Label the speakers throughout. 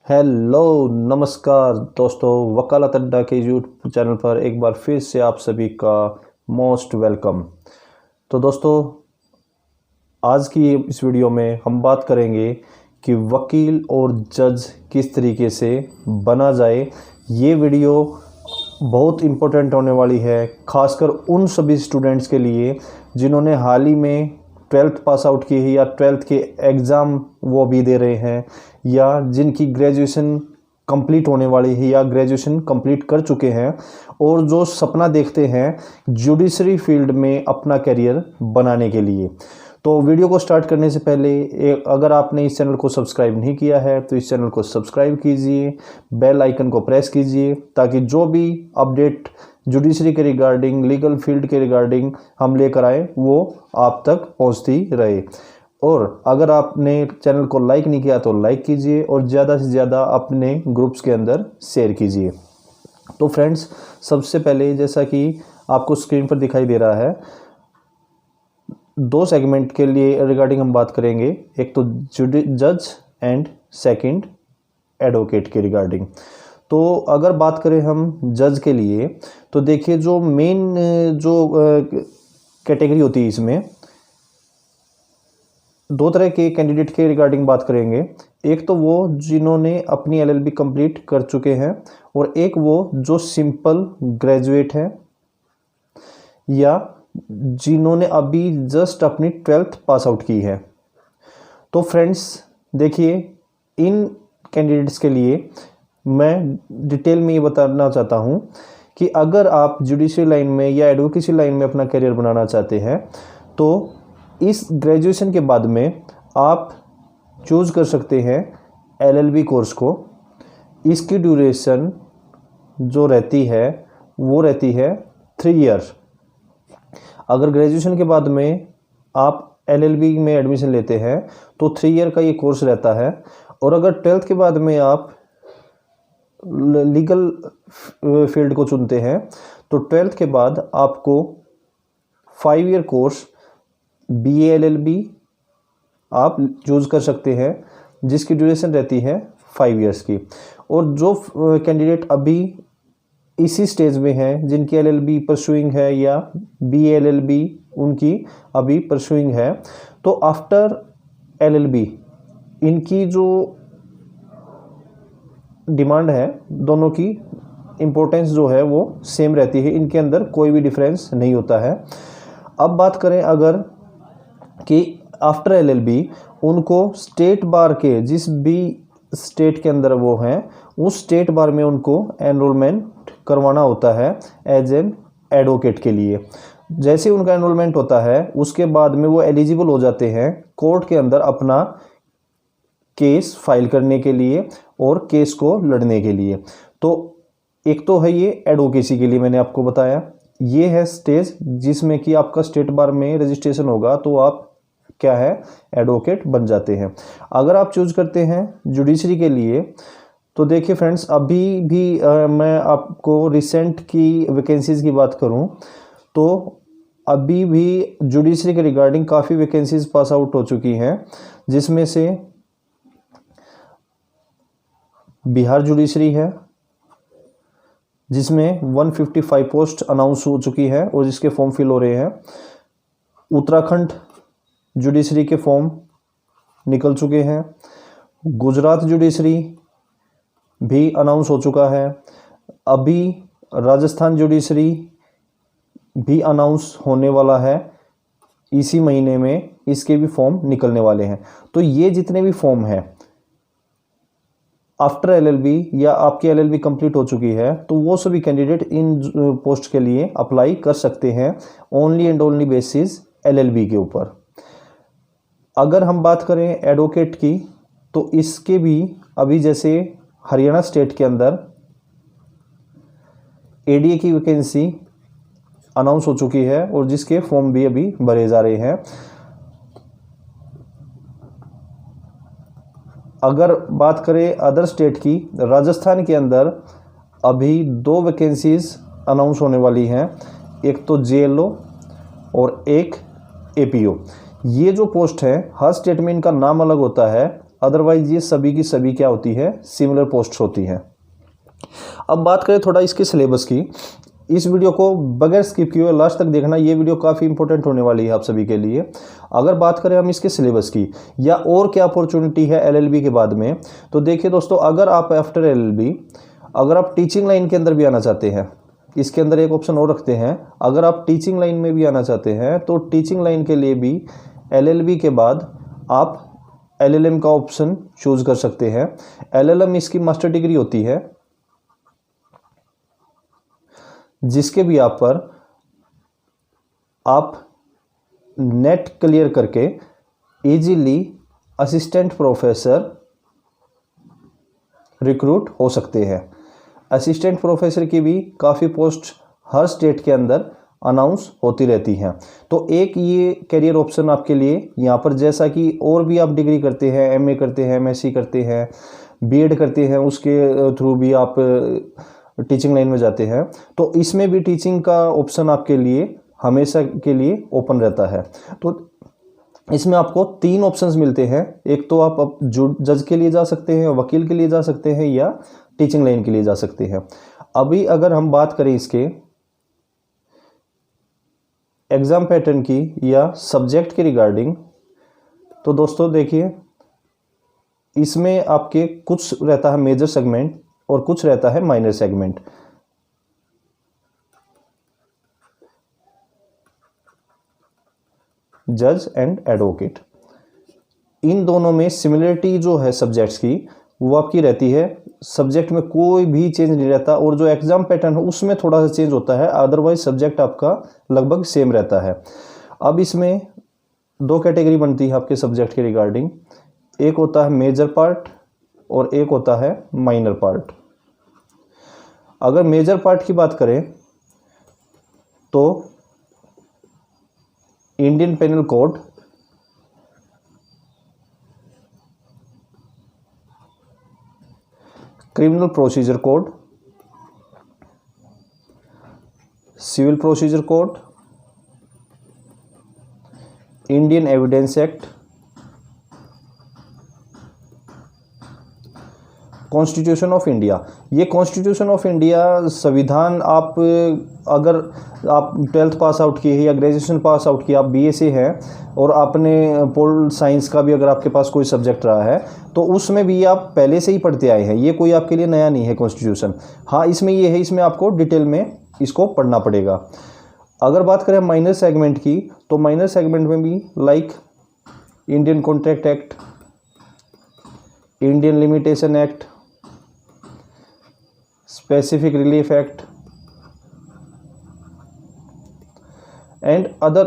Speaker 1: Hello नमस्कार दोस्तों, वकालत अड्डा के यूट्यूब चैनल पर एक बार फिर से आप सभी का मोस्ट वेलकम। तो दोस्तों, आज की इस वीडियो में हम बात करेंगे कि वकील और जज किस तरीके से बना जाए। ये वीडियो बहुत इम्पोर्टेंट होने वाली है, खासकर उन सभी स्टूडेंट्स के लिए जिन्होंने हाल ही में 12th पास आउट की है या 12th के एग्ज़ाम वो भी दे रहे हैं, या जिनकी ग्रेजुएशन कंप्लीट होने वाली है या ग्रेजुएशन कंप्लीट कर चुके हैं और जो सपना देखते हैं जुडिशरी फील्ड में अपना करियर बनाने के लिए। तो वीडियो को स्टार्ट करने से पहले अगर आपने इस चैनल को सब्सक्राइब नहीं किया है तो इस चैनल को सब्सक्राइब कीजिए, बेल आइकन को प्रेस कीजिए ताकि जो भी अपडेट जुडिशरी के रिगार्डिंग, लीगल फील्ड के रिगार्डिंग हम लेकर आए वो आप तक पहुंचती रहे। और अगर आपने चैनल को लाइक नहीं किया तो लाइक कीजिए और ज़्यादा से ज़्यादा अपने ग्रुप्स के अंदर शेयर कीजिए। तो फ्रेंड्स, सबसे पहले जैसा कि आपको स्क्रीन पर दिखाई दे रहा है, दो सेगमेंट के लिए रिगार्डिंग हम बात करेंगे। एक तो जज एंड सेकंड एडवोकेट के रिगार्डिंग। तो अगर बात करें हम जज के लिए तो देखिए, जो मेन जो कैटेगरी होती है इसमें दो तरह के कैंडिडेट के रिगार्डिंग बात करेंगे। एक तो वो जिन्होंने अपनी एलएलबी कंप्लीट कर चुके हैं और एक वो जो सिंपल ग्रेजुएट हैं या जिन्होंने अभी जस्ट अपनी 12th पास आउट की है। तो फ्रेंड्स देखिए, इन कैंडिडेट्स के लिए मैं डिटेल में ये बताना चाहता हूँ कि अगर आप जुडिशरी लाइन में या एडवोकेसी लाइन में अपना करियर बनाना चाहते हैं तो इस ग्रेजुएशन के बाद में आप चूज़ कर सकते हैं एलएलबी कोर्स को। इसकी ड्यूरेशन जो रहती है वो रहती है 3 ईयर। अगर ग्रेजुएशन के बाद में आप एलएलबी में एडमिशन लेते हैं तो 3 ईयर का ये कोर्स रहता है। और अगर 12th के बाद में आप लीगल फील्ड को चुनते हैं तो 12th के बाद आपको 5 ईयर कोर्स बीए एलएलबी आप चूज़ कर सकते हैं, जिसकी ड्यूरेशन रहती है 5 ईयर्स की। और जो कैंडिडेट अभी इसी स्टेज में हैं, जिनकी एलएलबी परसुइंग है या बीए एलएलबी उनकी अभी परसुइंग है, तो आफ्टर एलएलबी इनकी जो डिमांड है, दोनों की इम्पोर्टेंस जो है वो सेम रहती है, इनके अंदर कोई भी डिफरेंस नहीं होता है। अब बात करें अगर कि आफ्टर एलएलबी उनको स्टेट बार के जिस भी स्टेट के अंदर वो हैं उस स्टेट बार में उनको एनरोलमेंट करवाना होता है एज एन एडवोकेट के लिए। जैसे उनका एनरोलमेंट होता है उसके बाद में वो एलिजिबल हो जाते हैं कोर्ट के अंदर अपना केस फाइल करने के लिए और केस को लड़ने के लिए। तो एक तो है ये एडवोकेसी के लिए मैंने आपको बताया, ये है स्टेज जिसमें कि आपका स्टेट बार में रजिस्ट्रेशन होगा तो आप क्या है एडवोकेट बन जाते हैं। अगर आप चूज करते हैं जुडिशरी के लिए तो देखिए फ्रेंड्स, अभी भी मैं आपको रिसेंट की वैकेंसीज़ की बात करूं तो अभी भी जुडिशरी के रिगार्डिंग काफ़ी वैकेंसीज पास आउट हो चुकी हैं, जिसमें से बिहार जुडिशरी है जिसमें 155 पोस्ट अनाउंस हो चुकी है और जिसके फॉर्म फिल हो रहे हैं। उत्तराखंड जुडिशरी के फॉर्म निकल चुके हैं। गुजरात जुडिशरी भी अनाउंस हो चुका है। अभी राजस्थान जुडिशरी भी अनाउंस होने वाला है इसी महीने में, इसके भी फॉर्म निकलने वाले हैं। तो ये जितने भी फॉर्म हैं आफ्टर एलएलबी या आपकी एलएलबी कंप्लीट हो चुकी है तो वो सभी कैंडिडेट इन पोस्ट के लिए अप्लाई कर सकते हैं only and only basis LLB के ऊपर। अगर हम बात करें एडवोकेट की तो इसके भी अभी जैसे हरियाणा स्टेट के अंदर एडीए की वैकेंसी अनाउंस हो चुकी है और जिसके फॉर्म भी अभी भरे जा रहे हैं। अगर बात करें अदर स्टेट की, राजस्थान के अंदर अभी 2 वैकेंसीज अनाउंस होने वाली हैं, एक तो जेएलओ और एक एपीओ। ये जो पोस्ट है हर स्टेट में इनका नाम अलग होता है, अदरवाइज ये सभी की सभी क्या होती है, सिमिलर पोस्ट होती हैं। अब बात करें थोड़ा इसके सिलेबस की। इस वीडियो को बगैर स्किप किए लास्ट तक देखना, ये वीडियो काफ़ी इंपॉर्टेंट होने वाली है आप सभी के लिए। अगर बात करें हम इसके सिलेबस की या और क्या अपॉर्चुनिटी है एलएलबी के बाद में, तो देखिए दोस्तों, अगर आप आफ्टर एलएलबी अगर आप टीचिंग लाइन के अंदर भी आना चाहते हैं, इसके अंदर एक ऑप्शन और रखते हैं, अगर आप टीचिंग लाइन में भी आना चाहते हैं तो टीचिंग लाइन के लिए भी एलएलबी के बाद आप एलएलएम का ऑप्शन चूज कर सकते हैं। एलएलएम इसकी मास्टर डिग्री होती है, जिसके भी आप नेट क्लियर करके इजीली असिस्टेंट प्रोफेसर रिक्रूट हो सकते हैं। असिस्टेंट प्रोफेसर की भी काफ़ी पोस्ट हर स्टेट के अंदर अनाउंस होती रहती हैं। तो एक ये कैरियर ऑप्शन आपके लिए यहाँ पर, जैसा कि और भी आप डिग्री करते हैं, एमए करते हैं, एमएससी करते हैं, बीएड करते हैं, उसके थ्रू भी आप टीचिंग लाइन में जाते हैं, तो इसमें भी टीचिंग का ऑप्शन आपके लिए हमेशा के लिए ओपन रहता है। तो इसमें आपको 3 ऑप्शंस मिलते हैं। एक तो आप जज के लिए जा सकते हैं, वकील के लिए जा सकते हैं, या टीचिंग लाइन के लिए जा सकते हैं। अभी अगर हम बात करें इसके एग्जाम पैटर्न की या सब्जेक्ट के रिगार्डिंग, तो दोस्तों देखिए, इसमें आपके कुछ रहता है मेजर सेगमेंट और कुछ रहता है माइनर सेगमेंट। जज एंड एडवोकेट, इन दोनों में सिमिलरिटी जो है सब्जेक्ट्स की, वो आपकी रहती है। सब्जेक्ट में कोई भी चेंज नहीं रहता, और जो एग्जाम पैटर्न है उसमें थोड़ा सा चेंज होता है, अदरवाइज सब्जेक्ट आपका लगभग सेम रहता है। अब इसमें 2 कैटेगरी बनती है आपके सब्जेक्ट के रिगार्डिंग। एक होता है मेजर पार्ट और एक होता है माइनर पार्ट। अगर मेजर पार्ट की बात करें तो Indian penal code, criminal procedure code, civil procedure code, Indian evidence act, constitution of India. ये कॉन्स्टिट्यूशन ऑफ इंडिया संविधान, आप अगर आप 12th पास आउट किए हैं या ग्रेजुएशन पास आउट किया, आप बीए से हैं और आपने पोल साइंस का भी अगर आपके पास कोई सब्जेक्ट रहा है, तो उसमें भी आप पहले से ही पढ़ते आए हैं, ये कोई आपके लिए नया नहीं है कॉन्स्टिट्यूशन। हाँ, इसमें ये है, इसमें आपको डिटेल में इसको पढ़ना पड़ेगा। अगर बात करें माइनर सेगमेंट की, तो माइनर सेगमेंट में भी like Indian contract act, Indian limitation act, specific relief act and other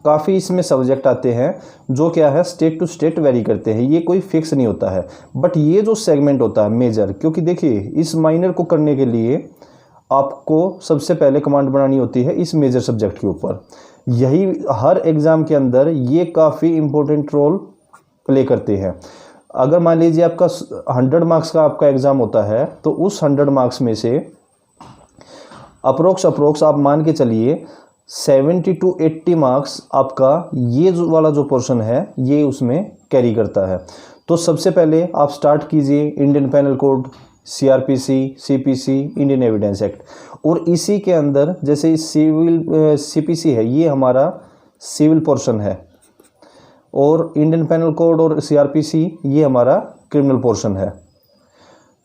Speaker 1: काफ़ी इसमें सब्जेक्ट आते हैं, जो क्या है स्टेट टू स्टेट वेरी करते हैं, ये कोई फिक्स नहीं होता है। बट ये जो सेगमेंट होता है मेजर, क्योंकि देखिए इस माइनर को करने के लिए आपको सबसे पहले कमांड बनानी होती है इस मेजर सब्जेक्ट के ऊपर। यही हर एग्ज़ाम के अंदर ये काफ़ी इम्पोर्टेंट रोल प्ले करते हैं। अगर मान लीजिए आपका 100 मार्क्स का आपका एग्ज़ाम होता है, तो उस 100 मार्क्स में से अप्रोक्स आप मान के चलिए 70 to 80 मार्क्स आपका ये वाला जो पोर्शन है ये उसमें कैरी करता है। तो सबसे पहले आप स्टार्ट कीजिए Indian penal code, CrPC, CPC, Indian evidence act, और इसी के अंदर जैसे सिविल सीपीसी है, ये हमारा सिविल पोर्शन है, और इंडियन पेनल कोड और सीआरपीसी ये हमारा क्रिमिनल पोर्शन है।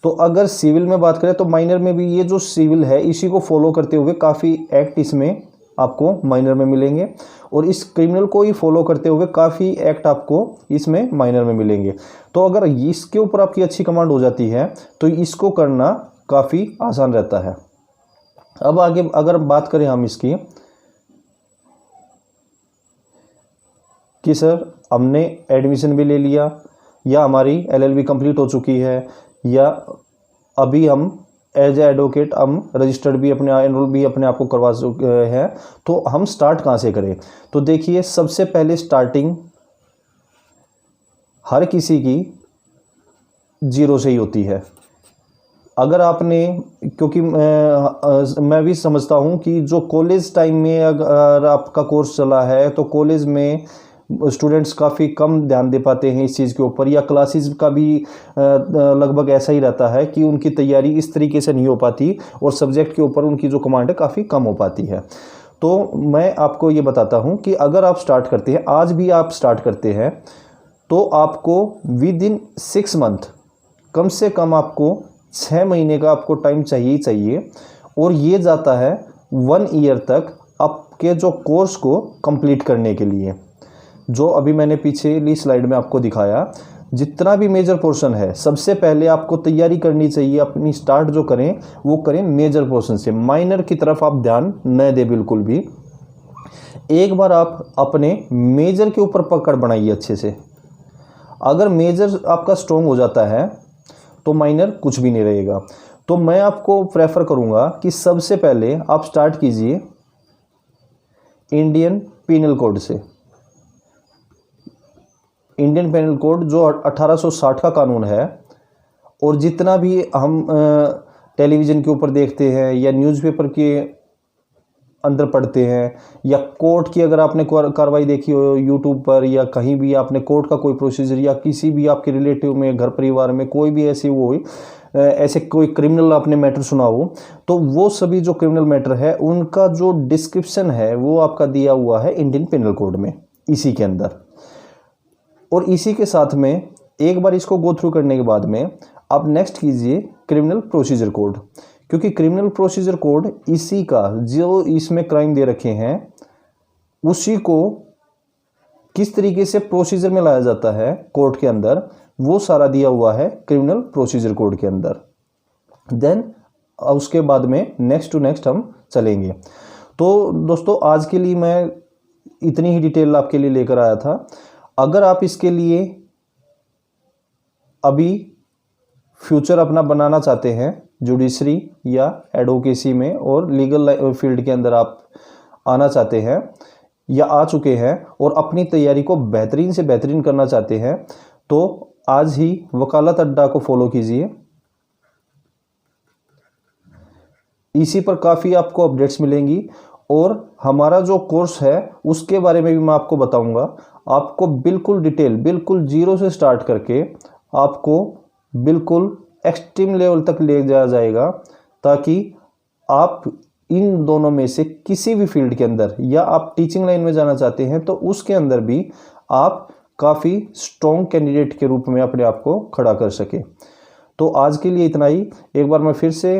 Speaker 1: तो अगर सिविल में बात करें तो माइनर में भी ये जो सिविल है इसी को फॉलो करते हुए काफ़ी एक्ट इसमें आपको माइनर में मिलेंगे, और इस क्रिमिनल को ही फॉलो करते हुए काफ़ी एक्ट आपको इसमें माइनर में मिलेंगे। तो अगर इसके ऊपर आपकी अच्छी कमांड हो जाती है तो इसको करना काफ़ी आसान रहता है। अब आगे अगर बात करें हम इसकी कि सर हमने एडमिशन भी ले लिया, या हमारी एलएलबी कंप्लीट हो चुकी है, या अभी हम एज ए एडवोकेट हम रजिस्टर्ड भी अपने एनरोल भी अपने आप को करवा चुके हैं, तो हम स्टार्ट कहाँ से करें? तो देखिए सबसे पहले स्टार्टिंग हर किसी की 0 से ही होती है। अगर आपने, क्योंकि मैं भी समझता हूँ कि जो कॉलेज टाइम में अगर आपका कोर्स चला है तो कॉलेज में स्टूडेंट्स काफ़ी कम ध्यान दे पाते हैं इस चीज़ के ऊपर, या क्लासेस का भी लगभग ऐसा ही रहता है कि उनकी तैयारी इस तरीके से नहीं हो पाती और सब्जेक्ट के ऊपर उनकी जो कमांड है काफ़ी कम हो पाती है। तो मैं आपको ये बताता हूँ कि अगर आप स्टार्ट करते हैं, आज भी आप स्टार्ट करते हैं, तो आपको विद इन 6 मंथ, कम से कम आपको 6 महीने का आपको टाइम चाहिए ही चाहिए, और ये जाता है 1 ईयर तक आपके जो कोर्स को कंप्लीट करने के लिए। जो अभी मैंने पिछली स्लाइड में आपको दिखाया, जितना भी मेजर पोर्शन है, सबसे पहले आपको तैयारी करनी चाहिए, अपनी स्टार्ट जो करें वो करें मेजर पोर्शन से, माइनर की तरफ आप ध्यान न दें बिल्कुल भी। एक बार आप अपने मेजर के ऊपर पकड़ बनाइए अच्छे से। अगर मेजर आपका स्ट्रॉन्ग हो जाता है तो माइनर कुछ भी नहीं रहेगा। तो मैं आपको प्रेफर करूंगा कि सबसे पहले आप स्टार्ट कीजिए इंडियन पिनल कोड से। इंडियन पेनल कोड जो 1860 का कानून है, और जितना भी हम टेलीविज़न के ऊपर देखते हैं या न्यूज़पेपर के अंदर पढ़ते हैं, या कोर्ट की अगर आपने कार्रवाई देखी हो यूट्यूब पर, या कहीं भी आपने कोर्ट का कोई प्रोसीजर, या किसी भी आपके रिलेटिव में, घर परिवार में कोई भी ऐसी वो हुई, ऐसे कोई क्रिमिनल आपने मैटर सुना हो, तो वो सभी जो क्रिमिनल मैटर है उनका जो डिस्क्रिप्शन है वो आपका दिया हुआ है इंडियन पेनल कोड में, इसी के अंदर। और इसी के साथ में एक बार इसको गो थ्रू करने के बाद में आप नेक्स्ट कीजिए क्रिमिनल प्रोसीजर कोड, क्योंकि क्रिमिनल प्रोसीजर कोड इसी का, जो इसमें क्राइम दे रखे हैं उसी को किस तरीके से प्रोसीजर में लाया जाता है कोर्ट के अंदर, वो सारा दिया हुआ है क्रिमिनल प्रोसीजर कोड के अंदर। देन उसके बाद में नेक्स्ट टू नेक्स्ट हम चलेंगे। तो दोस्तों आज के लिए मैं इतनी ही डिटेल आपके लिए लेकर आया था। अगर आप इसके लिए अभी फ्यूचर अपना बनाना चाहते हैं जुडिशरी या एडवोकेसी में, और लीगल फील्ड के अंदर आप आना चाहते हैं या आ चुके हैं और अपनी तैयारी को बेहतरीन से बेहतरीन करना चाहते हैं, तो आज ही वकालत अड्डा को फॉलो कीजिए। इसी पर काफ़ी आपको अपडेट्स मिलेंगी, और हमारा जो कोर्स है उसके बारे में भी मैं आपको बताऊंगा। आपको बिल्कुल डिटेल, बिल्कुल जीरो से स्टार्ट करके आपको बिल्कुल एक्सट्रीम लेवल तक ले जाया जाएगा, ताकि आप इन दोनों में से किसी भी फील्ड के अंदर, या आप टीचिंग लाइन में जाना चाहते हैं तो उसके अंदर भी आप काफ़ी स्ट्रॉन्ग कैंडिडेट के रूप में अपने आप को खड़ा कर सके। तो आज के लिए इतना ही। एक बार मैं फिर से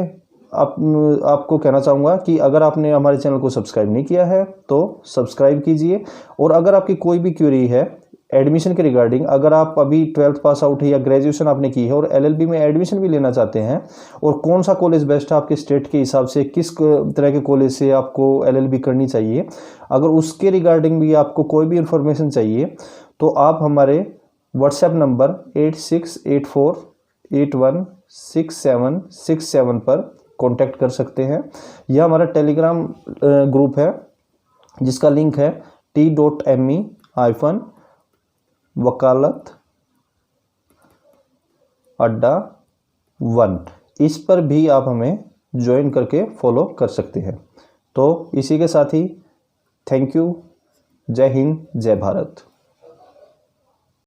Speaker 1: आपको कहना चाहूँगा कि अगर आपने हमारे चैनल को सब्सक्राइब नहीं किया है तो सब्सक्राइब कीजिए, और अगर आपकी कोई भी क्वेरी है एडमिशन के रिगार्डिंग, अगर आप अभी 12th पास आउट है या ग्रेजुएशन आपने की है और LLB में एडमिशन भी लेना चाहते हैं, और कौन सा कॉलेज बेस्ट है आपके स्टेट के हिसाब से, किस तरह के कॉलेज से आपको LLB करनी चाहिए, अगर उसके रिगार्डिंग भी आपको कोई भी इंफॉर्मेशन चाहिए तो आप हमारे व्हाट्सएप नंबर 8684816767 पर कॉन्टैक्ट कर सकते हैं, या हमारा टेलीग्राम ग्रुप है जिसका लिंक है t.me-वकालत अड्डा 1, इस पर भी आप हमें ज्वाइन करके फॉलो कर सकते हैं। तो इसी के साथ ही थैंक यू। जय हिंद, जय भारत।